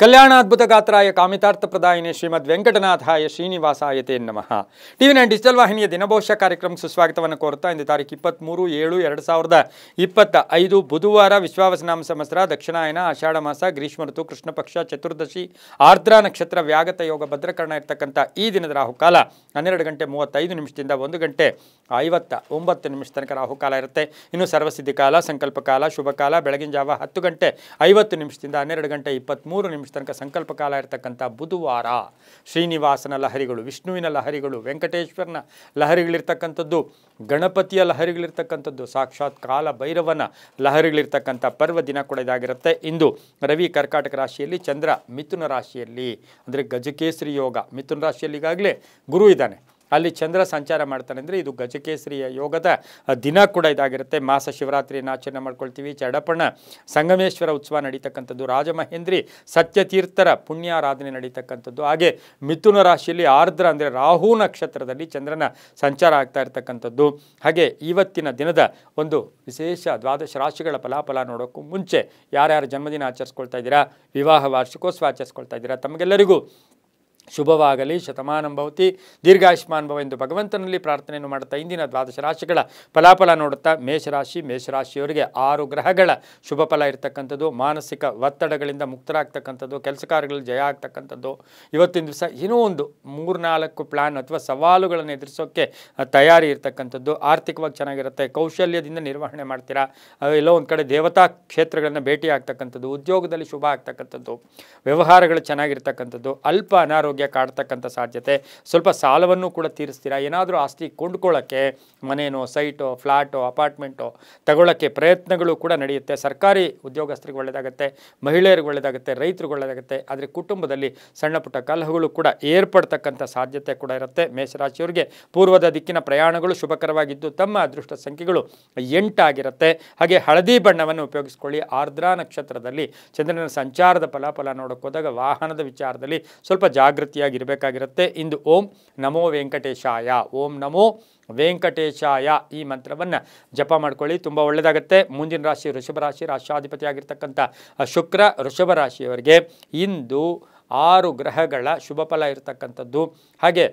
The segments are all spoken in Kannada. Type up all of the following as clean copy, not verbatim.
ಕಲ್ಯಾಣಾದ್ಭುತಗಾತ್ರಾಯ ಕಾಮಿತಾರ್ಥಪ್ರದಾಯಿನೇ ಶ್ರೀಮದ್ ವೆಂಕಟನಾಥಾಯ ಶ್ರೀನಿವಾಸಾಯತೆ ನಮಃ. TV9 ಡಿಜಿಟಲ್ ವಾಹಿನಿಯ ದಿನಭವಿಷ್ಯ ಕಾರ್ಯಕ್ರಮಕ್ಕೆ ಸುಸ್ವಾಗತವನ್ನು ಕೋರುತ್ತಾ ಇಂದು ತಾರೀಕು 23/7/2025 ಬುಧವಾರ ವಿಶ್ವಾವಸನಾಮ ಸಂವತ್ಸರ ದಕ್ಷಿಣಾಯನ ಆಷಾಢ ಮಾಸ ಗ್ರೀಷ್ಮ ಋತು ಕೃಷ್ಣ ಪಕ್ಷ ಚತುರ್ದಶಿ ಆರ್ದ್ರಾ ನಕ್ಷತ್ರ ವ್ಯಾಗತ ಯೋಗ ಭದ್ರಕರ್ಣ ಇರತಕ್ಕಂಥ ಈ ದಿನದ ರಾಹುಕಾಲ 12:35 1 ಗಂಟೆ 59 ತನಕ ರಾಹುಕಾಲ ಇರುತ್ತೆ. ಇನ್ನು ಸರ್ವಸಿದ್ಧಿ ಕಾಲ, ಸಂಕಲ್ಪ ಕಾಲ, ಶುಭ ಕಾಲ ಬೆಳಗಿನ ಜಾವ 10:50 12:23 ತನಕ ಸಂಕಲ್ಪ ಕಾಲ ಇರತಕ್ಕಂಥ ಬುಧವಾರ. ಶ್ರೀನಿವಾಸನ ಲಹರಿಗಳು, ವಿಷ್ಣುವಿನ ಲಹರಿಗಳು, ವೆಂಕಟೇಶ್ವರನ ಲಹರಿಗಳಿರ್ತಕ್ಕಂಥದ್ದು, ಗಣಪತಿಯ ಲಹರಿಗಳಿರ್ತಕ್ಕಂಥದ್ದು, ಸಾಕ್ಷಾತ್ ಕಾಲ ಭೈರವನ ಲಹರಿಗಳಿರ್ತಕ್ಕಂಥ ಪರ್ವ ದಿನ ಕೂಡ ಇದಾಗಿರುತ್ತೆ. ಇಂದು ರವಿ ಕರ್ಕಾಟಕ ರಾಶಿಯಲ್ಲಿ, ಚಂದ್ರ ಮಿಥುನ ರಾಶಿಯಲ್ಲಿ, ಅಂದರೆ ಗಜಕೇಸರಿ ಯೋಗ. ಮಿಥುನ ರಾಶಿಯಲ್ಲಿ ಈಗಾಗಲೇ ಗುರು ಇದ್ದಾನೆ, ಅಲ್ಲಿ ಚಂದ್ರ ಸಂಚಾರ ಮಾಡ್ತಾನೆ ಅಂದರೆ ಇದು ಗಜಕೇಸರಿಯ ಯೋಗದ ದಿನ ಕೂಡ ಇದಾಗಿರುತ್ತೆ. ಮಾಸ ಶಿವರಾತ್ರಿಯನ್ನು ಆಚರಣೆ ಮಾಡ್ಕೊಳ್ತೀವಿ. ಚಡಪಣ ಸಂಗಮೇಶ್ವರ ಉತ್ಸವ ನಡೀತಕ್ಕಂಥದ್ದು, ರಾಜಮಹೇಂದ್ರಿ ಸತ್ಯತೀರ್ಥರ ಪುಣ್ಯಾರಾಧನೆ ನಡೀತಕ್ಕಂಥದ್ದು. ಹಾಗೆ ಮಿಥುನ ರಾಶಿಯಲ್ಲಿ ಆರ್ದ್ರ ಅಂದರೆ ರಾಹು ನಕ್ಷತ್ರದಲ್ಲಿ ಚಂದ್ರನ ಸಂಚಾರ ಆಗ್ತಾ ಇರ್ತಕ್ಕಂಥದ್ದು. ಹಾಗೆ ಇವತ್ತಿನ ದಿನದ ಒಂದು ವಿಶೇಷ ದ್ವಾದಶ ರಾಶಿಗಳ ಫಲಾಫಲ ನೋಡೋಕ್ಕೂ ಮುಂಚೆ ಯಾರ್ಯಾರು ಜನ್ಮದಿನ ಆಚರಿಸ್ಕೊಳ್ತಾ ಇದ್ದೀರಾ, ವಿವಾಹ ವಾರ್ಷಿಕೋತ್ಸವ ಆಚರಿಸ್ಕೊಳ್ತಾ ಇದ್ದೀರಾ, ತಮಗೆಲ್ಲರಿಗೂ ಶುಭವಾಗಲಿ, ಶತಮಾನಂ ಭವತಿ, ದೀರ್ಘಾಯುಷ್ಮಾನ್ ಭವ ಎಂದು ಭಗವಂತನಲ್ಲಿ ಪ್ರಾರ್ಥನೆಯನ್ನು ಮಾಡುತ್ತಾ ಇಂದಿನ ದ್ವಾದಶ ರಾಶಿಗಳ ಫಲಾಫಲ ನೋಡುತ್ತಾ ಮೇಷರಾಶಿಯವರಿಗೆ 6 ಗ್ರಹಗಳ ಶುಭ ಫಲ ಇರತಕ್ಕಂಥದ್ದು. ಮಾನಸಿಕ ಒತ್ತಡಗಳಿಂದ ಮುಕ್ತರಾಗ್ತಕ್ಕಂಥದ್ದು, ಕೆಲಸ ಕಾರ್ಯಗಳಲ್ಲಿ ಜಯ ಆಗ್ತಕ್ಕಂಥದ್ದು. ಇವತ್ತಿನ ದಿವಸ ಏನೋ ಒಂದು 3-4 ಪ್ಲ್ಯಾನ್ ಅಥವಾ ಸವಾಲುಗಳನ್ನು ಎದುರಿಸೋಕ್ಕೆ ತಯಾರಿ ಇರತಕ್ಕಂಥದ್ದು. ಆರ್ಥಿಕವಾಗಿ ಚೆನ್ನಾಗಿರುತ್ತೆ, ಕೌಶಲ್ಯದಿಂದ ನಿರ್ವಹಣೆ ಮಾಡ್ತೀರಾ. ಎಲ್ಲೋ ಒಂದು ಕಡೆ ದೇವತಾ ಕ್ಷೇತ್ರಗಳನ್ನು ಭೇಟಿ ಆಗ್ತಕ್ಕಂಥದ್ದು, ಉದ್ಯೋಗದಲ್ಲಿ ಶುಭ ಆಗ್ತಕ್ಕಂಥದ್ದು, ವ್ಯವಹಾರಗಳು ಚೆನ್ನಾಗಿರ್ತಕ್ಕಂಥದ್ದು. ಅಲ್ಪ ಅನಾರೋಗ್ಯ ಕಾಡ್ತಕ್ಕಂಥ ಸಾಧ್ಯತೆ, ಸ್ವಲ್ಪ ಸಾಲವನ್ನು ಕೂಡ ತೀರಿಸ್ತೀರಾ. ಏನಾದರೂ ಆಸ್ತಿ ಕೊಂಡ್ಕೊಳ್ಳೋಕ್ಕೆ, ಮನೇನೋ ಸೈಟೋ ಫ್ಲ್ಯಾಟೋ ಅಪಾರ್ಟ್ಮೆಂಟೋ ತಗೊಳ್ಳೋಕ್ಕೆ ಪ್ರಯತ್ನಗಳು ಕೂಡ ನಡೆಯುತ್ತೆ. ಸರ್ಕಾರಿ ಉದ್ಯೋಗಸ್ಥರಿಗೆ ಒಳ್ಳೆಯದಾಗುತ್ತೆ, ಮಹಿಳೆಯರಿಗೆ ಒಳ್ಳೆಯದಾಗುತ್ತೆ, ರೈತರಿಗೆ ಒಳ್ಳೆಯದಾಗುತ್ತೆ. ಆದರೆ ಕುಟುಂಬದಲ್ಲಿ ಸಣ್ಣ ಪುಟ್ಟ ಕಲಹಗಳು ಕೂಡ ಏರ್ಪಡ್ತಕ್ಕಂಥ ಸಾಧ್ಯತೆ ಕೂಡ ಇರುತ್ತೆ. ಮೇಷರಾಶಿಯವರಿಗೆ ಪೂರ್ವದ ದಿಕ್ಕಿನ ಪ್ರಯಾಣಗಳು ಶುಭಕರವಾಗಿದ್ದು ತಮ್ಮ ಅದೃಷ್ಟ ಸಂಖ್ಯೆಗಳು 8 ಆಗಿರುತ್ತೆ. ಹಾಗೆ ಹಳದಿ ಬಣ್ಣವನ್ನು ಉಪಯೋಗಿಸ್ಕೊಳ್ಳಿ. ಆರ್ದ್ರಾ ನಕ್ಷತ್ರದಲ್ಲಿ ಚಂದ್ರನ ಸಂಚಾರದ ಫಲಾಫಲ ನೋಡೋಕೆ ಹೋದಾಗ ವಾಹನದ ವಿಚಾರದಲ್ಲಿ ಸ್ವಲ್ಪ ಜಾಗೃತಿಯಾಗಿರಬೇಕಾಗಿರುತ್ತೆ. ಇಂದು ಓಂ ನಮೋ ವೆಂಕಟೇಶಾಯ, ಓಂ ನಮೋ ವೆಂಕಟೇಶಾಯ ಈ ಮಂತ್ರವನ್ನು ಜಪ ಮಾಡ್ಕೊಳ್ಳಿ, ತುಂಬ ಒಳ್ಳೆಯದಾಗುತ್ತೆ. ಮುಂದಿನ ರಾಶಿ ವೃಷಭ ರಾಶಿ, ರಾಷ್ಟ್ರಾಧಿಪತಿಯಾಗಿರ್ತಕ್ಕಂಥ ಶುಕ್ರ ವೃಷಭ ರಾಶಿಯವರಿಗೆ ಇಂದು 6 ಗ್ರಹಗಳ ಶುಭ ಫಲ ಇರತಕ್ಕಂಥದ್ದು. ಹಾಗೆ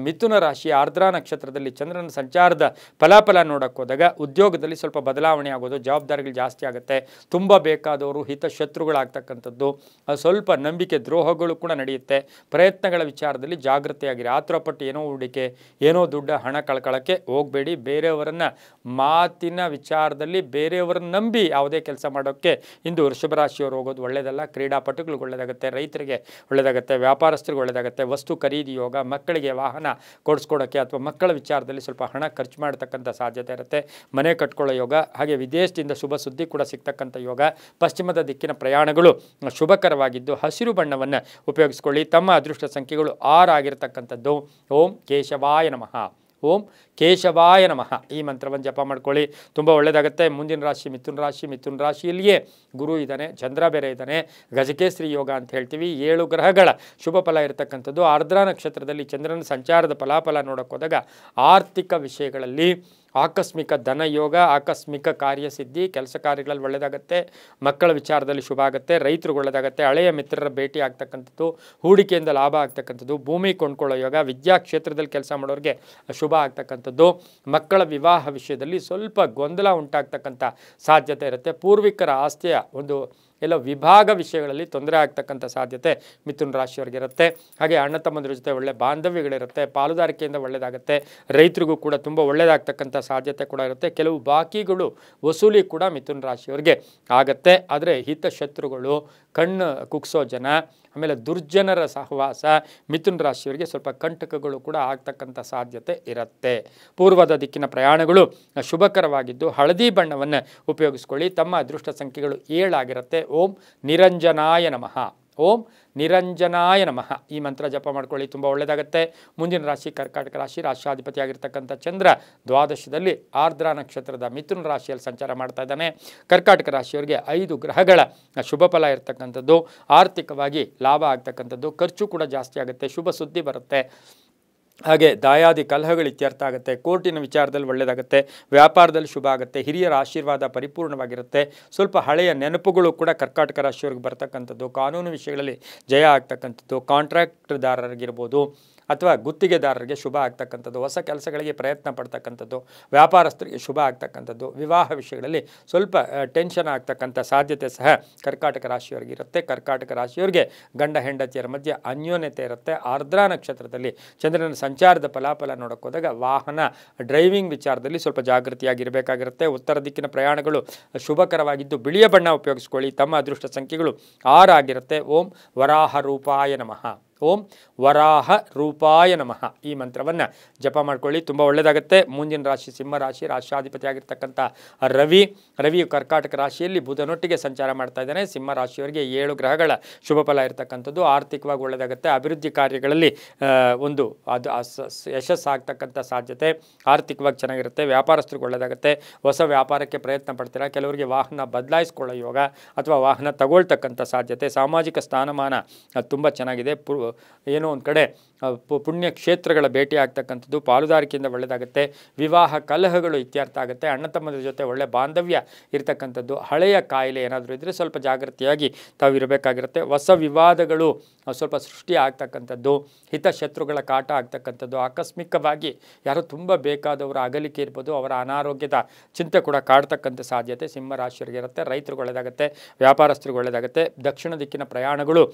ಮಿಥುನ ರಾಶಿ ಆರ್ದ್ರಾ ನಕ್ಷತ್ರದಲ್ಲಿ ಚಂದ್ರನ ಸಂಚಾರದ ಫಲಾಫಲ ನೋಡೋಕೆ ಹೋದಾಗ ಉದ್ಯೋಗದಲ್ಲಿ ಸ್ವಲ್ಪ ಬದಲಾವಣೆ ಆಗೋದು, ಜವಾಬ್ದಾರಿಗಳು ಜಾಸ್ತಿ ಆಗುತ್ತೆ, ತುಂಬ ಬೇಕಾದವರು ಹಿತಶತ್ರುಗಳಾಗ್ತಕ್ಕಂಥದ್ದು, ಸ್ವಲ್ಪ ನಂಬಿಕೆ ದ್ರೋಹಗಳು ಕೂಡ ನಡೆಯುತ್ತೆ. ಪ್ರಯತ್ನಗಳ ವಿಚಾರದಲ್ಲಿ ಜಾಗೃತಿಯಾಗಿರಿ. ಆತುರಪಟ್ಟು ಏನೋ ಹೂಡಿಕೆ, ಏನೋ ದುಡ್ಡು ಹಣ ಕಳ್ಕೊಳ್ಳೋಕ್ಕೆ ಹೋಗಬೇಡಿ. ಬೇರೆಯವರನ್ನು ಮಾತಿನ ವಿಚಾರದಲ್ಲಿ ಬೇರೆಯವರನ್ನು ನಂಬಿ ಯಾವುದೇ ಕೆಲಸ ಮಾಡೋಕ್ಕೆ ಇಂದು ವೃಷಭ ರಾಶಿಯವರು ಹೋಗೋದು ಒಳ್ಳೆಯದಲ್ಲ. ಕ್ರೀಡಾಪಟುಗಳಿಗೆ ಒಳ್ಳೆಯದಾಗುತ್ತೆ, ರೈತರಿಗೆ ಒಳ್ಳೆಯದಾಗುತ್ತೆ, ವ್ಯಾಪಾರಸ್ಥರಿಗೆ ಒಳ್ಳೆಯದಾಗುತ್ತೆ. ವಸ್ತು ಖರೀದಿ ಯೋಗ, ಮಕ್ಕಳಿಗೆ ವಾಹನ ಕೊಡಿಸ್ಕೊಡೋಕ್ಕೆ ಅಥವಾ ಮಕ್ಕಳ ವಿಚಾರದಲ್ಲಿ ಸ್ವಲ್ಪ ಹಣ ಖರ್ಚು ಮಾಡತಕ್ಕಂಥ ಸಾಧ್ಯತೆ ಇರುತ್ತೆ. ಮನೆ ಕಟ್ಕೊಳ್ಳೋ ಯೋಗ, ಹಾಗೆ ವಿದೇಶದಿಂದ ಶುಭ ಸುದ್ದಿ ಕೂಡ ಸಿಗ್ತಕ್ಕಂಥ ಯೋಗ. ಪಶ್ಚಿಮದ ದಿಕ್ಕಿನ ಪ್ರಯಾಣಗಳು ಶುಭಕರವಾಗಿದ್ದು ಹಸಿರು ಬಣ್ಣವನ್ನು ಉಪಯೋಗಿಸ್ಕೊಳ್ಳಿ. ತಮ್ಮ ಅದೃಷ್ಟ ಸಂಖ್ಯೆಗಳು 6 ಆಗಿರತಕ್ಕಂಥದ್ದು. ಓಂ ಕೇಶವಾಯ ನಮಃ, ಓಂ ಕೇಶವಾಯ ನಮಃ ಈ ಮಂತ್ರವನ್ನು ಜಪ ಮಾಡ್ಕೊಳ್ಳಿ, ತುಂಬ ಒಳ್ಳೆಯದಾಗುತ್ತೆ. ಮುಂದಿನ ರಾಶಿ ಮಿಥುನ ರಾಶಿ. ಮಿಥುನ ರಾಶಿಯಲ್ಲಿಯೇ ಗುರು ಇದ್ದಾನೆ, ಚಂದ್ರ ಬೇರೆ ಇದ್ದಾನೆ, ಗಜಕೇಸರಿ ಯೋಗ ಅಂತ ಹೇಳ್ತೀವಿ. 7 ಗ್ರಹಗಳ ಶುಭ ಫಲ ಇರತಕ್ಕಂಥದ್ದು. ಆರ್ದ್ರಾ ನಕ್ಷತ್ರದಲ್ಲಿ ಚಂದ್ರನ ಸಂಚಾರದ ಫಲಾಫಲ ನೋಡೋಕೆ ಹೋದಾಗ ಆರ್ಥಿಕ ವಿಷಯಗಳಲ್ಲಿ ಆಕಸ್ಮಿಕ ಧನ ಯೋಗ, ಆಕಸ್ಮಿಕ ಕಾರ್ಯಸಿದ್ಧಿ, ಕೆಲಸ ಕಾರ್ಯಗಳಲ್ಲಿ ಒಳ್ಳೆಯದಾಗುತ್ತೆ. ಮಕ್ಕಳ ವಿಚಾರದಲ್ಲಿ ಶುಭ ಆಗುತ್ತೆ, ರೈತರಿಗೆ ಒಳ್ಳೆಯದಾಗುತ್ತೆ. ಹಳೆಯ ಮಿತ್ರರ ಭೇಟಿ ಆಗ್ತಕ್ಕಂಥದ್ದು, ಹೂಡಿಕೆಯಿಂದ ಲಾಭ ಆಗ್ತಕ್ಕಂಥದ್ದು, ಭೂಮಿ ಕೊಂಡ್ಕೊಳ್ಳೋ ಯೋಗ, ವಿದ್ಯಾ ಕ್ಷೇತ್ರದಲ್ಲಿ ಕೆಲಸ ಮಾಡೋರಿಗೆ ಶುಭ ಆಗ್ತಕ್ಕಂಥದ್ದು. ಮಕ್ಕಳ ವಿವಾಹ ವಿಷಯದಲ್ಲಿ ಸ್ವಲ್ಪ ಗೊಂದಲ ಉಂಟಾಗ್ತಕ್ಕಂಥ ಸಾಧ್ಯತೆ ಇರುತ್ತೆ. ಪೂರ್ವಿಕರ ಆಸ್ತಿಯ ಒಂದು ಎಲ್ಲ ವಿಭಾಗ ವಿಷಯಗಳಲ್ಲಿ ತೊಂದರೆ ಆಗ್ತಕ್ಕಂಥ ಸಾಧ್ಯತೆ ಮಿಥುನ ರಾಶಿಯವರಿಗೆ ಇರುತ್ತೆ. ಹಾಗೆ ಅಣ್ಣ ತಮ್ಮಂದ್ರ ಜೊತೆ ಒಳ್ಳೆ ಬಾಂಧವ್ಯಗಳಿರುತ್ತೆ, ಪಾಲುದಾರಿಕೆಯಿಂದ ಒಳ್ಳೆಯದಾಗುತ್ತೆ. ರೈತರಿಗೂ ಕೂಡ ತುಂಬ ಒಳ್ಳೆಯದಾಗ್ತಕ್ಕಂಥ ಸಾಧ್ಯತೆ ಕೂಡ ಇರುತ್ತೆ. ಕೆಲವು ಬಾಕಿಗಳು ವಸೂಲಿ ಕೂಡ ಮಿಥುನ ರಾಶಿಯವರಿಗೆ ಆಗುತ್ತೆ. ಆದರೆ ಹಿತಶತ್ರುಗಳು, ಕಣ್ಣು ಕುಗ್ಸೋ ಜನ, ಆಮೇಲೆ ದುರ್ಜನರ ಸಹವಾಸ ಮಿಥುನ ರಾಶಿಯವರಿಗೆ ಸ್ವಲ್ಪ ಕಂಟಕಗಳು ಕೂಡ ಆಗ್ತಕ್ಕಂಥ ಸಾಧ್ಯತೆ ಇರುತ್ತೆ. ಪೂರ್ವದ ದಿಕ್ಕಿನ ಪ್ರಯಾಣಗಳು ಶುಭಕರವಾಗಿದ್ದು ಹಳದಿ ಬಣ್ಣವನ್ನು ಉಪಯೋಗಿಸ್ಕೊಳ್ಳಿ. ತಮ್ಮ ಅದೃಷ್ಟ ಸಂಖ್ಯೆಗಳು 7 ಆಗಿರುತ್ತೆ. ಓಂ ನಿರಂಜನಾಯ ನಮಃ, ಓಂ ನಿರಂಜನಾಯ ನಮಃ ಈ ಮಂತ್ರ ಜಪ ಮಾಡ್ಕೊಳ್ಳಿ, ತುಂಬ ಒಳ್ಳೆಯದಾಗುತ್ತೆ. ಮುಂದಿನ ರಾಶಿ ಕರ್ಕಾಟಕ ರಾಶಿ, ರಾಷ್ಟ್ರಾಧಿಪತಿಯಾಗಿರ್ತಕ್ಕಂಥ ಚಂದ್ರ ದ್ವಾದಶದಲ್ಲಿ ಆರ್ದ್ರಾ ನಕ್ಷತ್ರದ ಮಿಥುನ ರಾಶಿಯಲ್ಲಿ ಸಂಚಾರ ಮಾಡ್ತಾ ಇದ್ದಾನೆ. ಕರ್ಕಾಟಕ ರಾಶಿಯವರಿಗೆ 5 ಗ್ರಹಗಳ ಶುಭ ಫಲ ಇರತಕ್ಕಂಥದ್ದು. ಆರ್ಥಿಕವಾಗಿ ಲಾಭ ಆಗ್ತಕ್ಕಂಥದ್ದು, ಖರ್ಚು ಕೂಡ ಜಾಸ್ತಿ ಆಗುತ್ತೆ, ಶುಭ ಸುದ್ದಿ ಬರುತ್ತೆ. ಹಾಗೆ ದಾಯಾದಿ ಕಲಹಗಳು ಇತ್ಯರ್ಥ ಆಗುತ್ತೆ, ಕೋರ್ಟಿನ ವಿಚಾರದಲ್ಲಿ ಒಳ್ಳೆಯದಾಗುತ್ತೆ, ವ್ಯಾಪಾರದಲ್ಲಿ ಶುಭ ಆಗುತ್ತೆ, ಹಿರಿಯರ ಆಶೀರ್ವಾದ ಪರಿಪೂರ್ಣವಾಗಿರುತ್ತೆ. ಸ್ವಲ್ಪ ಹಳೆಯ ನೆನಪುಗಳು ಕೂಡ ಕರ್ಕಾಟಕ ರಾಶಿಯವರಿಗೆ ಬರ್ತಕ್ಕಂಥದ್ದು, ಕಾನೂನು ವಿಷಯಗಳಲ್ಲಿ ಜಯ ಆಗ್ತಕ್ಕಂಥದ್ದು, ಕಾಂಟ್ರಾಕ್ಟ್ದಾರರಿಗಿರ್ಬೋದು ಅಥವಾ ಗುತ್ತಿಗೆದಾರರಿಗೆ ಶುಭ ಆಗ್ತಕ್ಕಂಥದ್ದು, ಹೊಸ ಕೆಲಸಗಳಿಗೆ ಪ್ರಯತ್ನ ಪಡ್ತಕ್ಕಂಥದ್ದು, ವ್ಯಾಪಾರಸ್ಥರಿಗೆ ಶುಭ ಆಗ್ತಕ್ಕಂಥದ್ದು, ವಿವಾಹ ವಿಷಯಗಳಲ್ಲಿ ಸ್ವಲ್ಪ ಟೆನ್ಷನ್ ಆಗ್ತಕ್ಕಂಥ ಸಾಧ್ಯತೆ ಸಹ ಕರ್ಕಾಟಕ ರಾಶಿಯವರಿಗೆ ಇರುತ್ತೆ. ಕರ್ಕಾಟಕ ರಾಶಿಯವರಿಗೆ ಗಂಡ ಹೆಂಡತಿಯರ ಮಧ್ಯೆ ಅನ್ಯೋನ್ಯತೆ ಇರುತ್ತೆ. ಆರ್ದ್ರಾ ನಕ್ಷತ್ರದಲ್ಲಿ ಚಂದ್ರನ ಸಂಚಾರದ ಫಲಾಫಲ ನೋಡೋಕೆ ಹೋದಾಗ ವಾಹನ ಡ್ರೈವಿಂಗ್ ವಿಚಾರದಲ್ಲಿ ಸ್ವಲ್ಪ ಜಾಗೃತಿಯಾಗಿರಬೇಕಾಗಿರುತ್ತೆ. ಉತ್ತರ ದಿಕ್ಕಿನ ಪ್ರಯಾಣಗಳು ಶುಭಕರವಾಗಿದ್ದು ಬಿಳಿಯ ಬಣ್ಣ ಉಪಯೋಗಿಸ್ಕೊಳ್ಳಿ. ತಮ್ಮ ಅದೃಷ್ಟ ಸಂಖ್ಯೆಗಳು 6 ಆಗಿರುತ್ತೆ. ಓಂ ವರಾಹ ರೂಪಾಯ ನಮಃ. ಓಂ ವರಾಹ ರೂಪಾಯ ನಮಃ ಈ ಮಂತ್ರವನ್ನು ಜಪ ಮಾಡ್ಕೊಳ್ಳಿ, ತುಂಬ ಒಳ್ಳೆಯದಾಗುತ್ತೆ. ಮುಂದಿನ ರಾಶಿ ಸಿಂಹ ರಾಶಿ, ರಾಷ್ಟ್ರಾಧಿಪತಿ ಆಗಿರ್ತಕ್ಕಂಥ ರವಿಯು ಕರ್ಕಾಟಕ ರಾಶಿಯಲ್ಲಿ ಬುಧನೊಟ್ಟಿಗೆ ಸಂಚಾರ ಮಾಡ್ತಾ ಇದ್ದಾನೆ. ಸಿಂಹ ರಾಶಿಯವರಿಗೆ 7 ಗ್ರಹಗಳ ಶುಭ ಫಲ ಇರತಕ್ಕಂಥದ್ದು. ಆರ್ಥಿಕವಾಗಿ ಒಳ್ಳೆಯದಾಗುತ್ತೆ. ಅಭಿವೃದ್ಧಿ ಕಾರ್ಯಗಳಲ್ಲಿ ಒಂದು ಅದು ಯಶಸ್ಸಾಗ್ತಕ್ಕಂಥ ಸಾಧ್ಯತೆ, ಆರ್ಥಿಕವಾಗಿ ಚೆನ್ನಾಗಿರುತ್ತೆ. ವ್ಯಾಪಾರಸ್ಥರಿಗೆ ಒಳ್ಳೆಯದಾಗುತ್ತೆ. ಹೊಸ ವ್ಯಾಪಾರಕ್ಕೆ ಪ್ರಯತ್ನ ಪಡ್ತೀರಾ. ಕೆಲವರಿಗೆ ವಾಹನ ಬದಲಾಯಿಸ್ಕೊಳ್ಳೋ ಯೋಗ ಅಥವಾ ವಾಹನ ತಗೊಳ್ತಕ್ಕಂಥ ಸಾಧ್ಯತೆ. ಸಾಮಾಜಿಕ ಸ್ಥಾನಮಾನ ತುಂಬ ಚೆನ್ನಾಗಿದೆ. ಏನೋ ಒಂದು ಕಡೆ ಪುಣ್ಯಕ್ಷೇತ್ರಗಳ ಭೇಟಿ ಆಗ್ತಕ್ಕಂಥದ್ದು, ಪಾಲುದಾರಿಕೆಯಿಂದ ಒಳ್ಳೆಯದಾಗುತ್ತೆ. ವಿವಾಹ ಕಲಹಗಳು ಇತ್ಯರ್ಥ ಆಗುತ್ತೆ. ಅಣ್ಣ ತಮ್ಮದ ಜೊತೆ ಒಳ್ಳೆ ಬಾಂಧವ್ಯ ಇರತಕ್ಕಂಥದ್ದು. ಹಳೆಯ ಕಾಯಿಲೆ ಏನಾದರೂ ಇದ್ದರೆ ಸ್ವಲ್ಪ ಜಾಗೃತಿಯಾಗಿ ತಾವು ಇರಬೇಕಾಗಿರುತ್ತೆ. ಹೊಸ ವಿವಾದಗಳು ಸ್ವಲ್ಪ ಸೃಷ್ಟಿ ಆಗ್ತಕ್ಕಂಥದ್ದು, ಹಿತಶತ್ರುಗಳ ಕಾಟ ಆಗ್ತಕ್ಕಂಥದ್ದು, ಆಕಸ್ಮಿಕವಾಗಿ ಯಾರೋ ತುಂಬ ಬೇಕಾದವರ ಅಗಲಿಕೆ ಇರ್ಬೋದು, ಅವರ ಅನಾರೋಗ್ಯದ ಚಿಂತೆ ಕೂಡ ಕಾಡ್ತಕ್ಕಂಥ ಸಾಧ್ಯತೆ ಸಿಂಹ ರಾಶಿಯವರಿಗೆ ಇರುತ್ತೆ. ರೈತರಿಗೆ ಒಳ್ಳೆಯದಾಗುತ್ತೆ, ವ್ಯಾಪಾರಸ್ಥರಿಗೆ ಒಳ್ಳೆಯದಾಗುತ್ತೆ. ದಕ್ಷಿಣ ದಿಕ್ಕಿನ ಪ್ರಯಾಣಗಳು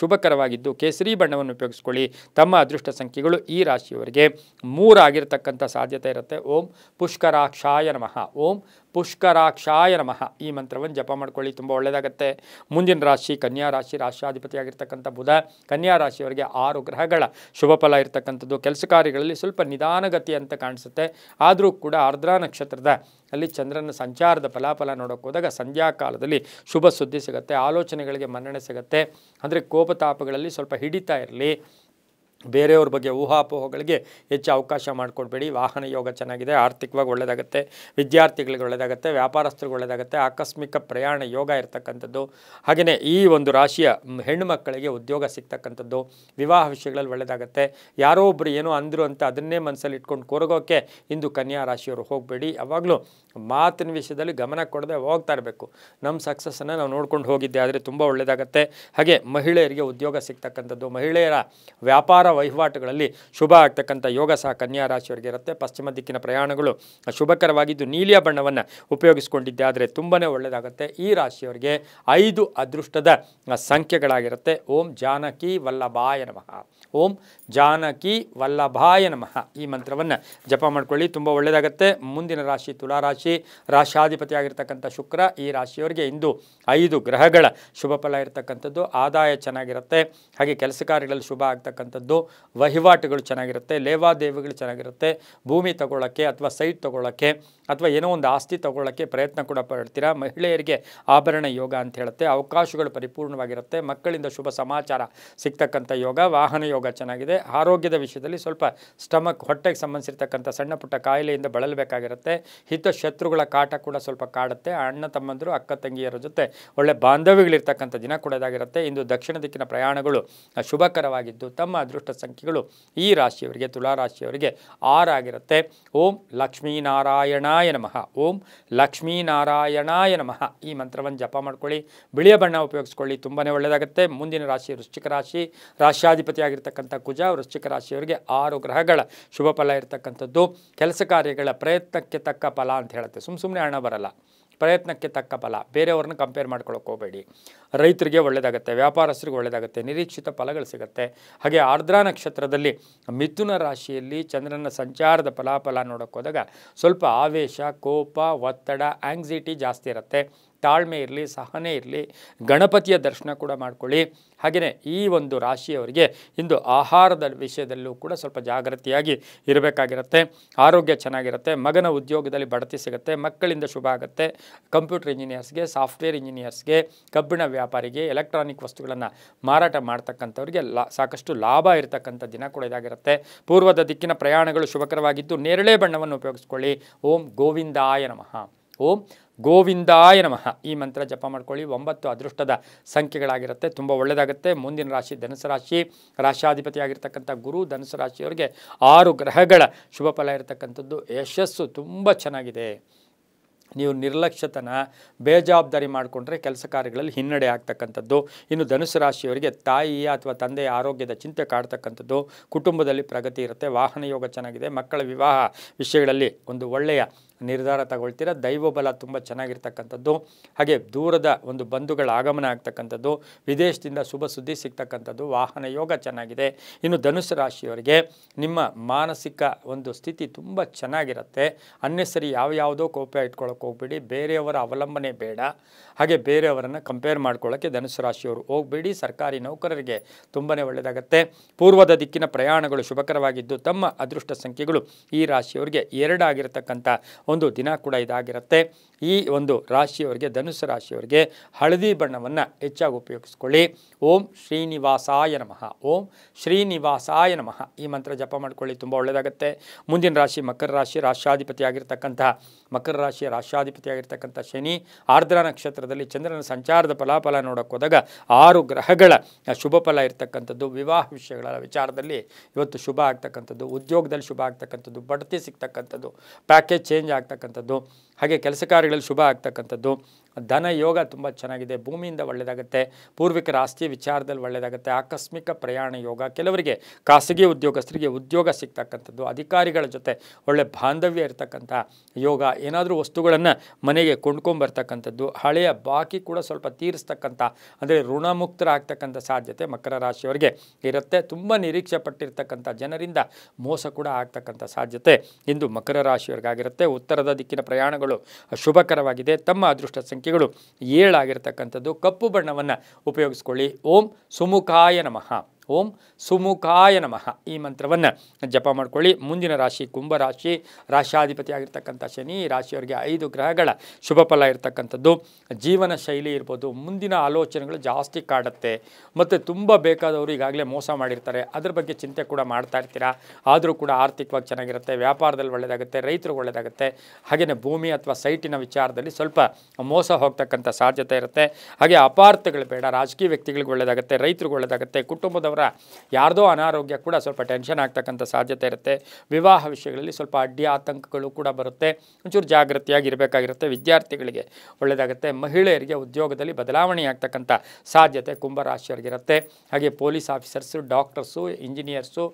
ಶುಭಕರವಾಗಿದ್ದು ಕೇಸರಿ ಬಣ್ಣವನ್ನು ಉಪಯೋಗಿಸ್ಕೊಳ್ಳಿ. ತಮ್ಮ ಅದೃಷ್ಟ ಸಂಖ್ಯೆಗಳು ಈ ರಾಶಿಯವರಿಗೆ 3 ಆಗಿರತಕ್ಕಂಥ ಸಾಧ್ಯತೆ ಇರುತ್ತೆ. ಓಂ ಪುಷ್ಕರಾಕ್ಷಾಯ ನಮಃ. ಓಂ ಪುಷ್ಕರಾಕ್ಷಾಯ ನಮಃ ಈ ಮಂತ್ರವನ್ನು ಜಪ ಮಾಡ್ಕೊಳ್ಳಿ, ತುಂಬ ಒಳ್ಳೆಯದಾಗುತ್ತೆ. ಮುಂದಿನ ರಾಶಿ ಕನ್ಯಾ ರಾಶಿ, ರಾಷ್ಟ್ರಾಧಿಪತಿಯಾಗಿರ್ತಕ್ಕಂಥ ಬುಧ. ಕನ್ಯಾ ರಾಶಿಯವರಿಗೆ 6 ಗ್ರಹಗಳ ಶುಭ ಫಲ ಇರತಕ್ಕಂಥದ್ದು. ಕೆಲಸ ಕಾರ್ಯಗಳಲ್ಲಿ ಸ್ವಲ್ಪ ನಿಧಾನಗತಿ ಅಂತ ಕಾಣಿಸುತ್ತೆ. ಆದರೂ ಕೂಡ ಆರ್ದ್ರಾ ನಕ್ಷತ್ರದ ಅಲ್ಲಿ ಚಂದ್ರನ ಸಂಚಾರದ ಫಲಾಫಲ ನೋಡೋಕೆ ಹೋದಾಗ ಸಂಧ್ಯಾ ಕಾಲದಲ್ಲಿ ಶುಭ ಸುದ್ದಿ ಸಿಗುತ್ತೆ. ಆಲೋಚನೆಗಳಿಗೆ ಮನ್ನಣೆ ಸಿಗುತ್ತೆ. ಅಂದರೆ ಕೋಪತಾಪಗಳಲ್ಲಿ ಸ್ವಲ್ಪ ಹಿಡಿತಾ ಇರಲಿ. ಬೇರೆಯವ್ರ ಬಗ್ಗೆ ಊಹಾಪೋಹಗಳಿಗೆ ಹೆಚ್ಚು ಅವಕಾಶ ಮಾಡಿಕೊಡ್ಬೇಡಿ. ವಾಹನ ಯೋಗ ಚೆನ್ನಾಗಿದೆ, ಆರ್ಥಿಕವಾಗಿ ಒಳ್ಳೆಯದಾಗುತ್ತೆ. ವಿದ್ಯಾರ್ಥಿಗಳಿಗೆ ಒಳ್ಳೆಯದಾಗುತ್ತೆ, ವ್ಯಾಪಾರಸ್ಥರಿಗೆ ಒಳ್ಳೆಯದಾಗುತ್ತೆ. ಆಕಸ್ಮಿಕ ಪ್ರಯಾಣ ಯೋಗ ಇರತಕ್ಕಂಥದ್ದು. ಹಾಗೆಯೇ ಈ ಒಂದು ರಾಶಿಯ ಹೆಣ್ಣು ಮಕ್ಕಳಿಗೆ ಉದ್ಯೋಗ ಸಿಗ್ತಕ್ಕಂಥದ್ದು, ವಿವಾಹ ವಿಷಯಗಳಲ್ಲಿ ಒಳ್ಳೆಯದಾಗುತ್ತೆ. ಯಾರೋ ಒಬ್ಬರು ಏನೋ ಅಂದರು ಅಂತ ಅದನ್ನೇ ಮನಸ್ಸಲ್ಲಿ ಇಟ್ಕೊಂಡು ಕೊರಗೋಕ್ಕೆ ಇಂದು ಕನ್ಯಾ ರಾಶಿಯವರು ಹೋಗಬೇಡಿ. ಯಾವಾಗಲೂ ಮಾತಿನ ವಿಷಯದಲ್ಲಿ ಗಮನ ಕೊಡದೆ ಹೋಗ್ತಾ ಇರಬೇಕು. ನಮ್ಮ ಸಕ್ಸಸ್ಸನ್ನು ನಾವು ನೋಡ್ಕೊಂಡು ಹೋಗಿದ್ದೆ ಆದರೆ ತುಂಬ ಒಳ್ಳೆಯದಾಗುತ್ತೆ. ಹಾಗೆ ಮಹಿಳೆಯರಿಗೆ ಉದ್ಯೋಗ ಸಿಗ್ತಕ್ಕಂಥದ್ದು, ಮಹಿಳೆಯರ ವ್ಯಾಪಾರ ವಹಿವಾಟುಗಳಲ್ಲಿ ಶುಭ ಆಗ್ತಕ್ಕಂಥ ಯೋಗ ಸಹ ಕನ್ಯಾ ರಾಶಿಯವರಿಗೆ ಇರುತ್ತೆ. ಪಶ್ಚಿಮ ದಿಕ್ಕಿನ ಪ್ರಯಾಣಗಳು ಶುಭಕರವಾಗಿದ್ದು ನೀಲಿಯ ಬಣ್ಣವನ್ನು ಉಪಯೋಗಿಸ್ಕೊಂಡಿದ್ದೆ ಆದರೆ ತುಂಬಾ ಒಳ್ಳೆಯದಾಗುತ್ತೆ. ಈ ರಾಶಿಯವರಿಗೆ 5 ಅದೃಷ್ಟದ ಸಂಖ್ಯೆಗಳಾಗಿರುತ್ತೆ. ಓಂ ಜಾನಕಿ ವಲ್ಲಭಾಯ ನಮಃ. ಓಂ ಜಾನಕಿ ವಲ್ಲಭಾಯ ನಮಃ ಈ ಮಂತ್ರವನ್ನು ಜಪ ಮಾಡ್ಕೊಳ್ಳಿ, ತುಂಬ ಒಳ್ಳೆಯದಾಗುತ್ತೆ. ಮುಂದಿನ ರಾಶಿ ತುಲಾರಾಶಿ, ರಾಷ್ಟ್ರಾಧಿಪತಿ ಆಗಿರ್ತಕ್ಕಂಥ ಶುಕ್ರ. ಈ ರಾಶಿಯವರಿಗೆ ಇಂದು 5 ಗ್ರಹಗಳ ಶುಭ ಫಲ ಇರತಕ್ಕಂಥದ್ದು. ಆದಾಯ ಚೆನ್ನಾಗಿರುತ್ತೆ. ಹಾಗೆ ಕೆಲಸ ಕಾರ್ಯಗಳಲ್ಲಿ ಶುಭ ಆಗ್ತಕ್ಕಂಥದ್ದು, ವಹಿವಾಟುಗಳು ಚೆನ್ನಾಗಿರುತ್ತೆ, ಲೇವಾದೇವಿಗಳು ಚೆನ್ನಾಗಿರುತ್ತೆ. ಭೂಮಿ ತಗೊಳ್ಳೋಕ್ಕೆ ಅಥವಾ ಸೈಟ್ ತಗೊಳ್ಳೋಕ್ಕೆ ಅಥವಾ ಏನೋ ಒಂದು ಆಸ್ತಿ ತಗೊಳ್ಳೋಕ್ಕೆ ಪ್ರಯತ್ನ ಕೂಡ ಪಡ್ತೀರಾ. ಮಹಿಳೆಯರಿಗೆ ಆಭರಣ ಯೋಗ ಅಂತ ಹೇಳುತ್ತೆ. ಅವಕಾಶಗಳು ಪರಿಪೂರ್ಣವಾಗಿರುತ್ತೆ. ಮಕ್ಕಳಿಂದ ಶುಭ ಸಮಾಚಾರ ಸಿಗ್ತಕ್ಕಂಥ ಯೋಗ. ವಾಹನ ಯೋಗ ಚೆನ್ನಾಗಿದೆ. ಆರೋಗ್ಯದ ವಿಷಯದಲ್ಲಿ ಸ್ವಲ್ಪ ಸ್ಟಮಕ್, ಹೊಟ್ಟೆಗೆ ಸಂಬಂಧಿಸಿರ್ತಕ್ಕಂಥ ಸಣ್ಣ ಪುಟ್ಟ ಕಾಯಿಲೆಯಿಂದ ಬಳಲಬೇಕಾಗಿರುತ್ತೆ. ಹಿತಶತ್ರುಗಳ ಕಾಟ ಕೂಡ ಸ್ವಲ್ಪ ಕಾಡುತ್ತೆ. ಅಣ್ಣ ತಮ್ಮಂದರು, ಅಕ್ಕ ತಂಗಿಯರ ಜೊತೆ ಒಳ್ಳೆ ಬಾಂಧವ್ಯಗಳಿರ್ತಕ್ಕಂಥ ದಿನ ಕೂಡ ಇದಾಗಿರುತ್ತೆ. ಇಂದು ದಕ್ಷಿಣ ದಿಕ್ಕಿನ ಪ್ರಯಾಣಗಳು ಶುಭಕರವಾಗಿದ್ದು ತಮ್ಮ ಅದೃಷ್ಟ ಸಂಖ್ಯೆಗಳು ಈ ರಾಶಿಯವರಿಗೆ, ತುಲಾರಾಶಿಯವರಿಗೆ 6 ಆಗಿರುತ್ತೆ. ಓಂ ಲಕ್ಷ್ಮೀನಾರಾಯಣಾಯ ನಮಃ. ಓಂ ಲಕ್ಷ್ಮೀನಾರಾಯಣಾಯ ನಮಃ ಈ ಮಂತ್ರವನ್ನು ಜಪ ಮಾಡ್ಕೊಳ್ಳಿ, ಬಿಳಿಯ ಬಣ್ಣ ಉಪಯೋಗಿಸ್ಕೊಳ್ಳಿ, ತುಂಬಾ ಒಳ್ಳೆಯದಾಗುತ್ತೆ. ಮುಂದಿನ ರಾಶಿ ವೃಶ್ಚಿಕ ರಾಶಿ, ರಾಷ್ಟ್ರಾಧಿಪತಿ ಆಗಿರ್ತಕ್ಕಂಥ ಕುಜ. ವೃಶ್ಚಿಕ ರಾಶಿಯವರಿಗೆ 6 ಗ್ರಹಗಳ ಶುಭ ಫಲ ಇರತಕ್ಕಂಥದ್ದು. ಕೆಲಸ ಕಾರ್ಯಗಳ ಪ್ರಯತ್ನಕ್ಕೆ ತಕ್ಕ ಫಲ ಅಂತ ಹೇಳುತ್ತೆ. ಸುಮ್ಮನೆ ಹಣ ಬರಲ್ಲ, ಪ್ರಯತ್ನಕ್ಕೆ ತಕ್ಕ ಫಲ. ಬೇರೆಯವ್ರನ್ನ ಕಂಪೇರ್ ಮಾಡ್ಕೊಳ್ಳೋಕೆ ಹೋಗಬೇಡಿ. ರೈತರಿಗೆ ಒಳ್ಳೆಯದಾಗುತ್ತೆ, ವ್ಯಾಪಾರಸ್ಥರಿಗೆ ಒಳ್ಳೆಯದಾಗುತ್ತೆ, ನಿರೀಕ್ಷಿತ ಫಲಗಳು ಸಿಗುತ್ತೆ. ಹಾಗೆ ಆರ್ದ್ರಾ ನಕ್ಷತ್ರದಲ್ಲಿ ಮಿಥುನ ರಾಶಿಯಲ್ಲಿ ಚಂದ್ರನ ಸಂಚಾರದ ಫಲಾಫಲ ನೋಡೋಕೆ ಹೋದಾಗ ಸ್ವಲ್ಪ ಆವೇಶ, ಕೋಪ, ಒತ್ತಡ, ಆಂಗ್ಸೈಟಿ ಜಾಸ್ತಿ ಇರುತ್ತೆ. ತಾಳ್ಮೆ ಇರಲಿ, ಸಹನೆ ಇರಲಿ. ಗಣಪತಿಯ ದರ್ಶನ ಕೂಡ ಮಾಡ್ಕೊಳ್ಳಿ. ಹಾಗೆಯೇ ಈ ಒಂದು ರಾಶಿಯವರಿಗೆ ಇಂದು ಆಹಾರದ ವಿಷಯದಲ್ಲೂ ಕೂಡ ಸ್ವಲ್ಪ ಜಾಗೃತಿಯಾಗಿ ಇರಬೇಕಾಗಿರುತ್ತೆ. ಆರೋಗ್ಯ ಚೆನ್ನಾಗಿರುತ್ತೆ. ಮಗನ ಉದ್ಯೋಗದಲ್ಲಿ ಬಡ್ತಿ ಸಿಗುತ್ತೆ. ಮಕ್ಕಳಿಂದ ಶುಭ ಆಗುತ್ತೆ. ಕಂಪ್ಯೂಟರ್ ಇಂಜಿನಿಯರ್ಸ್ಗೆ, ಸಾಫ್ಟ್ವೇರ್ ಇಂಜಿನಿಯರ್ಸ್ಗೆ, ಕಬ್ಬಿಣ ವ್ಯಾಪಾರಿಗೆ, ಎಲೆಕ್ಟ್ರಾನಿಕ್ ವಸ್ತುಗಳನ್ನು ಮಾರಾಟ ಮಾಡ್ತಕ್ಕಂಥವ್ರಿಗೆ ಸಾಕಷ್ಟು ಲಾಭ ಇರತಕ್ಕಂಥ ದಿನ ಕೂಡ ಇದಾಗಿರುತ್ತೆ. ಪೂರ್ವದ ದಿಕ್ಕಿನ ಪ್ರಯಾಣಗಳು ಶುಭಕರವಾಗಿದ್ದು ನೇರಳೆ ಬಣ್ಣವನ್ನು ಉಪಯೋಗಿಸ್ಕೊಳ್ಳಿ. ಓಂ ಗೋವಿಂದಾಯ ನಮಃ. ಓಂ ಗೋವಿಂದಾಯ ನಮಃ ಈ ಮಂತ್ರ ಜಪ ಮಾಡ್ಕೊಳ್ಳಿ. 9 ಅದೃಷ್ಟದ ಸಂಖ್ಯೆಗಳಾಗಿರುತ್ತೆ, ತುಂಬ ಒಳ್ಳೆಯದಾಗುತ್ತೆ. ಮುಂದಿನ ರಾಶಿ ಧನುಸು ರಾಶಿ, ರಾಶಾಧಿಪತಿ ಆಗಿರ್ತಕ್ಕಂಥ ಗುರು. ಧನುಸು ರಾಶಿಯವರಿಗೆ 6 ಗ್ರಹಗಳ ಶುಭ ಫಲ ಇರತಕ್ಕಂಥದ್ದು. ಯಶಸ್ಸು ತುಂಬ ಚೆನ್ನಾಗಿದೆ. ನೀವು ನಿರ್ಲಕ್ಷ್ಯತನ ಬೇಜವಾಬ್ದಾರಿ ಮಾಡಿಕೊಂಡ್ರೆ ಕೆಲಸ ಕಾರ್ಯಗಳಲ್ಲಿ ಹಿನ್ನಡೆ ಆಗ್ತಕ್ಕಂಥದ್ದು. ಇನ್ನು ಧನುಸು ರಾಶಿಯವರಿಗೆ ತಾಯಿಯ ಅಥವಾ ತಂದೆಯ ಆರೋಗ್ಯದ ಚಿಂತೆ ಕಾಡ್ತಕ್ಕಂಥದ್ದು. ಕುಟುಂಬದಲ್ಲಿ ಪ್ರಗತಿ ಇರುತ್ತೆ. ವಾಹನ ಯೋಗ ಚೆನ್ನಾಗಿದೆ. ಮಕ್ಕಳ ವಿವಾಹ ವಿಷಯಗಳಲ್ಲಿ ಒಂದು ಒಳ್ಳೆಯ ನಿರ್ಧಾರ ತಗೊಳ್ತೀರ. ದೈವಬಲ ತುಂಬ ಚೆನ್ನಾಗಿರ್ತಕ್ಕಂಥದ್ದು. ಹಾಗೆ ದೂರದ ಒಂದು ಬಂಧುಗಳ ಆಗಮನ ಆಗ್ತಕ್ಕಂಥದ್ದು. ವಿದೇಶದಿಂದ ಶುಭ ಸುದ್ದಿ ಸಿಗ್ತಕ್ಕಂಥದ್ದು. ವಾಹನ ಯೋಗ ಚೆನ್ನಾಗಿದೆ. ಇನ್ನು ಧನುಸು ರಾಶಿಯವರಿಗೆ ನಿಮ್ಮ ಮಾನಸಿಕ ಒಂದು ಸ್ಥಿತಿ ತುಂಬ ಚೆನ್ನಾಗಿರುತ್ತೆ. ಅನ್ನೆಸರಿ ಯಾವುದೋ ಕೋಪ ಇಟ್ಕೊಳ್ಳೋಕೆ ಹೋಗ್ಬೇಡಿ. ಬೇರೆಯವರ ಅವಲಂಬನೆ ಬೇಡ. ಹಾಗೆ ಬೇರೆಯವರನ್ನು ಕಂಪೇರ್ ಮಾಡ್ಕೊಳ್ಳೋಕ್ಕೆ ಧನುಸು ರಾಶಿಯವರು ಹೋಗಬೇಡಿ. ಸರ್ಕಾರಿ ನೌಕರರಿಗೆ ತುಂಬಾ ಒಳ್ಳೆಯದಾಗುತ್ತೆ. ಪೂರ್ವದ ದಿಕ್ಕಿನ ಪ್ರಯಾಣಗಳು ಶುಭಕರವಾಗಿದ್ದು ತಮ್ಮ ಅದೃಷ್ಟ ಸಂಖ್ಯೆಗಳು ಈ ರಾಶಿಯವರಿಗೆ 2 ಆಗಿರತಕ್ಕಂಥ ಒಂದು ದಿನ ಕೂಡ ಇದಾಗಿರುತ್ತೆ. ಈ ಒಂದು ರಾಶಿಯವರಿಗೆ ಧನುಸು ರಾಶಿಯವರಿಗೆ ಹಳದಿ ಬಣ್ಣವನ್ನು ಹೆಚ್ಚಾಗಿ ಉಪಯೋಗಿಸ್ಕೊಳ್ಳಿ. ಓಂ ಶ್ರೀನಿವಾಸಾಯ ನಮಃ, ಓಂ ಶ್ರೀನಿವಾಸಾಯ ನಮಃ ಈ ಮಂತ್ರ ಜಪ ಮಾಡ್ಕೊಳ್ಳಿ, ತುಂಬ ಒಳ್ಳೆಯದಾಗುತ್ತೆ. ಮುಂದಿನ ರಾಶಿ ಮಕರ ರಾಶಿ, ರಾಶಾಧಿಪತಿ ಆಗಿರ್ತಕ್ಕಂಥ ಮಕರ ರಾಶಿಯ ರಾಶಾಧಿಪತಿ ಆಗಿರ್ತಕ್ಕಂಥ ಶನಿ. ಆರ್ದ್ರ ನಕ್ಷತ್ರದಲ್ಲಿ ಚಂದ್ರನ ಸಂಚಾರದ ಫಲಾಫಲ ನೋಡೋಕೆ ಹೋದಾಗ 6 ಗ್ರಹಗಳ ಶುಭ ಫಲ ಇರ್ತಕ್ಕಂಥದ್ದು. ವಿವಾಹ ವಿಷಯಗಳ ವಿಚಾರದಲ್ಲಿ ಇವತ್ತು ಶುಭ ಆಗ್ತಕ್ಕಂಥದ್ದು. ಉದ್ಯೋಗದಲ್ಲಿ ಶುಭ ಆಗ್ತಕ್ಕಂಥದ್ದು. ಬಡ್ತಿ ಸಿಗ್ತಕ್ಕಂಥದ್ದು. ಪ್ಯಾಕೇಜ್ ಚೇಂಜ್ ಆಗ್ತಕ್ಕಂಥದ್ದು. ಹಾಗೆ ಕೆಲಸ ಕಾರ್ಯಗಳಲ್ಲಿ ಶುಭ ಆಗ್ತಕ್ಕಂಥದ್ದು. ಧನ ಯೋಗ ತುಂಬ ಚೆನ್ನಾಗಿದೆ. ಭೂಮಿಯಿಂದ ಒಳ್ಳೆಯದಾಗುತ್ತೆ. ಪೂರ್ವಿಕರ ಆಸ್ತಿ ವಿಚಾರದಲ್ಲಿ ಒಳ್ಳೆಯದಾಗುತ್ತೆ. ಆಕಸ್ಮಿಕ ಪ್ರಯಾಣ ಯೋಗ. ಕೆಲವರಿಗೆ ಖಾಸಗಿ ಉದ್ಯೋಗಸ್ಥರಿಗೆ ಉದ್ಯೋಗ ಸಿಗ್ತಕ್ಕಂಥದ್ದು. ಅಧಿಕಾರಿಗಳ ಜೊತೆ ಒಳ್ಳೆ ಬಾಂಧವ್ಯ ಇರತಕ್ಕಂಥ ಯೋಗ. ಏನಾದರೂ ವಸ್ತುಗಳನ್ನು ಮನೆಗೆ ಕೊಂಡ್ಕೊಂಬರ್ತಕ್ಕಂಥದ್ದು. ಹಳೆಯ ಬಾಕಿ ಕೂಡ ಸ್ವಲ್ಪ ತೀರಿಸ್ತಕ್ಕಂಥ ಅಂದರೆ ಋಣಮುಕ್ತರಾಗ್ತಕ್ಕಂಥ ಸಾಧ್ಯತೆ ಮಕರ ರಾಶಿಯವರಿಗೆ ಇರುತ್ತೆ. ತುಂಬ ನಿರೀಕ್ಷೆ ಪಟ್ಟಿರ್ತಕ್ಕಂಥ ಜನರಿಂದ ಮೋಸ ಕೂಡ ಆಗ್ತಕ್ಕಂಥ ಸಾಧ್ಯತೆ ಇಂದು ಮಕರ ರಾಶಿಯವರಿಗಾಗಿರುತ್ತೆ. ಉತ್ತರದ ದಿಕ್ಕಿನ ಪ್ರಯಾಣಗಳು ಶುಭಕರವಾಗಿದೆ. ತಮ್ಮ ಅದೃಷ್ಟ ಸಂಖ್ಯೆಗಳು 7 ಆಗಿರತಕ್ಕಂಥದ್ದು. ಕಪ್ಪು ಬಣ್ಣವನ್ನು ಉಪಯೋಗಿಸ್ಕೊಳ್ಳಿ. ಓಂ ಸುಮುಖಾಯ ನಮಃ, ಓಂ ಸುಮುಖಾಯ ನಮಃ ಈ ಮಂತ್ರವನ್ನು ಜಪ ಮಾಡ್ಕೊಳ್ಳಿ. ಮುಂದಿನ ರಾಶಿ ಕುಂಭರಾಶಿ, ರಾಶಾಧಿಪತಿ ಆಗಿರ್ತಕ್ಕಂಥ ಶನಿ. ಈ ರಾಶಿಯವರಿಗೆ 5 ಗ್ರಹಗಳ ಶುಭ ಫಲ ಇರತಕ್ಕಂಥದ್ದು. ಜೀವನ ಶೈಲಿ ಇರ್ಬೋದು, ಮುಂದಿನ ಆಲೋಚನೆಗಳು ಜಾಸ್ತಿ ಕಾಡುತ್ತೆ. ಮತ್ತು ತುಂಬ ಬೇಕಾದವರು ಈಗಾಗಲೇ ಮೋಸ ಮಾಡಿರ್ತಾರೆ, ಅದ್ರ ಬಗ್ಗೆ ಚಿಂತೆ ಕೂಡ ಮಾಡ್ತಾ ಇರ್ತೀರಾ. ಆದರೂ ಕೂಡ ಆರ್ಥಿಕವಾಗಿ ಚೆನ್ನಾಗಿರುತ್ತೆ. ವ್ಯಾಪಾರದಲ್ಲಿ ಒಳ್ಳೆಯದಾಗುತ್ತೆ. ರೈತರಿಗೆ ಒಳ್ಳೆಯದಾಗುತ್ತೆ. ಹಾಗೆಯೇ ಭೂಮಿ ಅಥವಾ ಸೈಟಿನ ವಿಚಾರದಲ್ಲಿ ಸ್ವಲ್ಪ ಮೋಸ ಹೋಗ್ತಕ್ಕಂಥ ಸಾಧ್ಯತೆ ಇರುತ್ತೆ. ಹಾಗೆ ಅಪಾರ್ಥಗಳು ಬೇಡ. ರಾಜಕೀಯ ವ್ಯಕ್ತಿಗಳಿಗೆ ಒಳ್ಳೆಯದಾಗುತ್ತೆ. ರೈತರಿಗೆ ಒಳ್ಳೆಯದಾಗುತ್ತೆ. ಕುಟುಂಬದವರ ಯಾರ್ದೋ ಅನಾರೋಗ್ಯ ಕೂಡ ಸ್ವಲ್ಪ ಟೆನ್ಷನ್ ಆಗ್ತಕ್ಕಂಥ ಸಾಧ್ಯತೆ ಇರುತ್ತೆ. ವಿವಾಹ ವಿಷಯಗಳಲ್ಲಿ ಸ್ವಲ್ಪ ಅಡ್ಡಿ ಆತಂಕಗಳು ಕೂಡ ಬರುತ್ತೆ. ಒಂಚೂರು ಜಾಗೃತಿಯಾಗಿ ಇರಬೇಕಾಗಿರುತ್ತೆ. ವಿದ್ಯಾರ್ಥಿಗಳಿಗೆ ಒಳ್ಳೆಯದಾಗುತ್ತೆ. ಮಹಿಳೆಯರಿಗೆ ಉದ್ಯೋಗದಲ್ಲಿ ಬದಲಾವಣೆ ಆಗ್ತಕ್ಕಂಥ ಸಾಧ್ಯತೆ ಕುಂಭರಾಶಿಯವರಿಗಿರುತ್ತೆ. ಹಾಗೆ ಪೊಲೀಸ್ ಆಫೀಸರ್ಸು, ಡಾಕ್ಟರ್ಸು, ಇಂಜಿನಿಯರ್ಸು,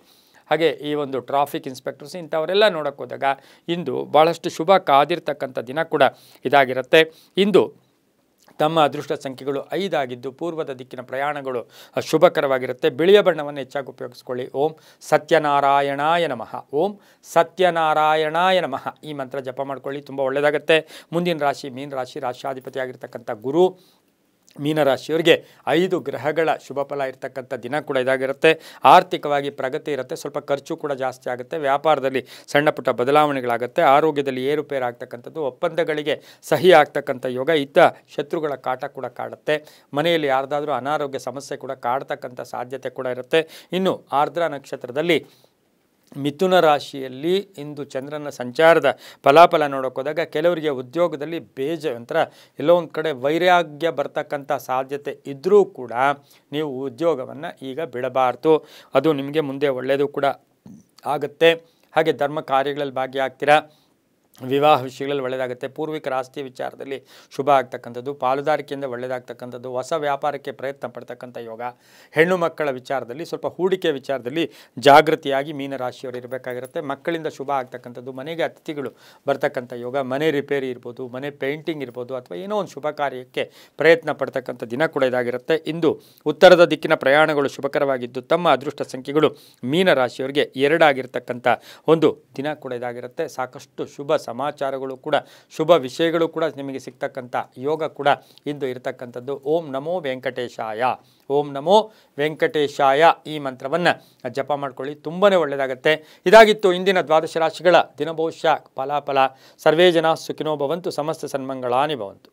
ಹಾಗೆ ಈ ಒಂದು ಟ್ರಾಫಿಕ್ ಇನ್ಸ್ಪೆಕ್ಟರ್ಸ್ ಇಂಥವರೆಲ್ಲ ನೋಡೋಕೆ ಹೋದಾಗ ಇಂದು ಭಾಳಷ್ಟು ಶುಭ ಕಾದಿರ್ತಕ್ಕಂಥ ದಿನ ಕೂಡ ಇದಾಗಿರುತ್ತೆ. ಇಂದು ತಮ್ಮ ಅದೃಷ್ಟ ಸಂಖ್ಯೆಗಳು 5 ಆಗಿದ್ದು ಪೂರ್ವದ ದಿಕ್ಕಿನ ಪ್ರಯಾಣಗಳು ಶುಭಕರವಾಗಿರುತ್ತೆ. ಬಿಳಿಯ ಬಣ್ಣವನ್ನು ಹೆಚ್ಚಾಗಿ ಉಪಯೋಗಿಸ್ಕೊಳ್ಳಿ. ಓಂ ಸತ್ಯನಾರಾಯಣಾಯ ನಮಃ, ಓಂ ಸತ್ಯನಾರಾಯಣಾಯ ನಮಃ ಈ ಮಂತ್ರ ಜಪ ಮಾಡ್ಕೊಳ್ಳಿ, ತುಂಬ ಒಳ್ಳೆಯದಾಗುತ್ತೆ. ಮುಂದಿನ ರಾಶಿ ಮೀನ ರಾಶಿ, ರಾಶಾಧಿಪತಿ ಆಗಿರ್ತಕ್ಕಂಥ ಗುರು. ಮೀನರಾಶಿಯವರಿಗೆ 5 ಗ್ರಹಗಳ ಶುಭ ಫಲ ಇರ್ತಕ್ಕಂಥ ದಿನ ಕೂಡ ಇದಾಗಿರುತ್ತೆ. ಆರ್ಥಿಕವಾಗಿ ಪ್ರಗತಿ ಇರುತ್ತೆ. ಸ್ವಲ್ಪ ಖರ್ಚು ಕೂಡ ಜಾಸ್ತಿ ಆಗುತ್ತೆ. ವ್ಯಾಪಾರದಲ್ಲಿ ಸಣ್ಣ ಪುಟ್ಟ ಬದಲಾವಣೆಗಳಾಗುತ್ತೆ. ಆರೋಗ್ಯದಲ್ಲಿ ಏರುಪೇರು ಆಗ್ತಕ್ಕಂಥದ್ದು. ಒಪ್ಪಂದಗಳಿಗೆ ಸಹಿ ಆಗ್ತಕ್ಕಂಥ ಯೋಗ. ಇತ್ತ ಶತ್ರುಗಳ ಕಾಟ ಕೂಡ ಕಾಡುತ್ತೆ. ಮನೆಯಲ್ಲಿ ಯಾರ್ದಾದ್ರೂ ಅನಾರೋಗ್ಯ ಸಮಸ್ಯೆ ಕೂಡ ಕಾಡ್ತಕ್ಕಂಥ ಸಾಧ್ಯತೆ ಕೂಡ ಇರುತ್ತೆ. ಇನ್ನು ಆರ್ದ್ರ ನಕ್ಷತ್ರದಲ್ಲಿ ಮಿಥುನ ರಾಶಿಯಲ್ಲಿ ಇಂದು ಚಂದ್ರನ ಸಂಚಾರದ ಫಲಾಫಲ ನೋಡೋಕೆ ಹೋದಾಗ ಕೆಲವರಿಗೆ ಉದ್ಯೋಗದಲ್ಲಿ ಒಂಥರ ಎಲ್ಲೋ ಒಂದು ಕಡೆ ವೈರಾಗ್ಯ ಬರ್ತಕ್ಕಂಥ ಸಾಧ್ಯತೆ ಇದ್ದರೂ ಕೂಡ ನೀವು ಉದ್ಯೋಗವನ್ನು ಈಗ ಬಿಡಬಾರ್ದು. ಅದು ನಿಮಗೆ ಮುಂದೆ ಒಳ್ಳೆಯದು ಕೂಡ ಆಗುತ್ತೆ. ಹಾಗೆ ಧರ್ಮ ಕಾರ್ಯಗಳಲ್ಲಿ ಭಾಗಿಯಾಗ್ತೀರಾ. ವಿವಾಹ ವಿಷಯಗಳಲ್ಲಿ ಒಳ್ಳೆಯದಾಗುತ್ತೆ. ಪೂರ್ವಿಕರ ಆಸ್ತಿ ವಿಚಾರದಲ್ಲಿ ಶುಭ ಆಗ್ತಕ್ಕಂಥದ್ದು. ಪಾಲುದಾರಿಕೆಯಿಂದ ಒಳ್ಳೆಯದಾಗ್ತಕ್ಕಂಥದ್ದು. ಹೊಸ ವ್ಯಾಪಾರಕ್ಕೆ ಪ್ರಯತ್ನ ಪಡ್ತಕ್ಕಂಥ ಯೋಗ. ಹೆಣ್ಣು ಮಕ್ಕಳ ವಿಚಾರದಲ್ಲಿ ಸ್ವಲ್ಪ ಹೂಡಿಕೆ ವಿಚಾರದಲ್ಲಿ ಜಾಗೃತಿಯಾಗಿ ಮೀನರಾಶಿಯವರು ಇರಬೇಕಾಗಿರುತ್ತೆ. ಮಕ್ಕಳಿಂದ ಶುಭ ಆಗ್ತಕ್ಕಂಥದ್ದು. ಮನೆಗೆ ಅತಿಥಿಗಳು ಬರ್ತಕ್ಕಂಥ ಯೋಗ. ಮನೆ ರಿಪೇರಿ ಇರ್ಬೋದು, ಮನೆ ಪೇಂಟಿಂಗ್ ಇರ್ಬೋದು, ಅಥವಾ ಏನೋ ಒಂದು ಶುಭ ಕಾರ್ಯಕ್ಕೆ ಪ್ರಯತ್ನ ಪಡ್ತಕ್ಕಂಥ ದಿನ ಕೂಡ ಇದಾಗಿರುತ್ತೆ. ಇಂದು ಉತ್ತರದ ದಿಕ್ಕಿನ ಪ್ರಯಾಣಗಳು ಶುಭಕರವಾಗಿದ್ದು ತಮ್ಮ ಅದೃಷ್ಟ ಸಂಖ್ಯೆಗಳು ಮೀನರಾಶಿಯವರಿಗೆ 2 ಆಗಿರ್ತಕ್ಕಂಥ ಒಂದು ದಿನ ಕೂಡ ಇದಾಗಿರುತ್ತೆ. ಸಾಕಷ್ಟು ಶುಭ ಸಮಾಚಾರಗಳು ಕೂಡ, ಶುಭ ವಿಷಯಗಳು ಕೂಡ ನಿಮಗೆ ಸಿಗ್ತಕ್ಕಂಥ ಯೋಗ ಕೂಡ ಇಂದು ಇರತಕ್ಕಂಥದ್ದು. ಓಂ ನಮೋ ವೆಂಕಟೇಶಾಯ, ಓಂ ನಮೋ ವೆಂಕಟೇಶಾಯ ಈ ಮಂತ್ರವನ್ನು ಜಪ ಮಾಡ್ಕೊಳ್ಳಿ, ತುಂಬಾ ಒಳ್ಳೆಯದಾಗುತ್ತೆ. ಇದಾಗಿತ್ತು ಇಂದಿನ 12 ರಾಶಿಗಳ ದಿನಭವಿಷ್ಯ ಫಲಾಫಲ. ಸರ್ವೇ ಜನ ಸುಖಿನೋ ಭವಂತು, ಸಮಸ್ತ ಸನ್ಮಂಗಳಾನಿ ಭವಂತು.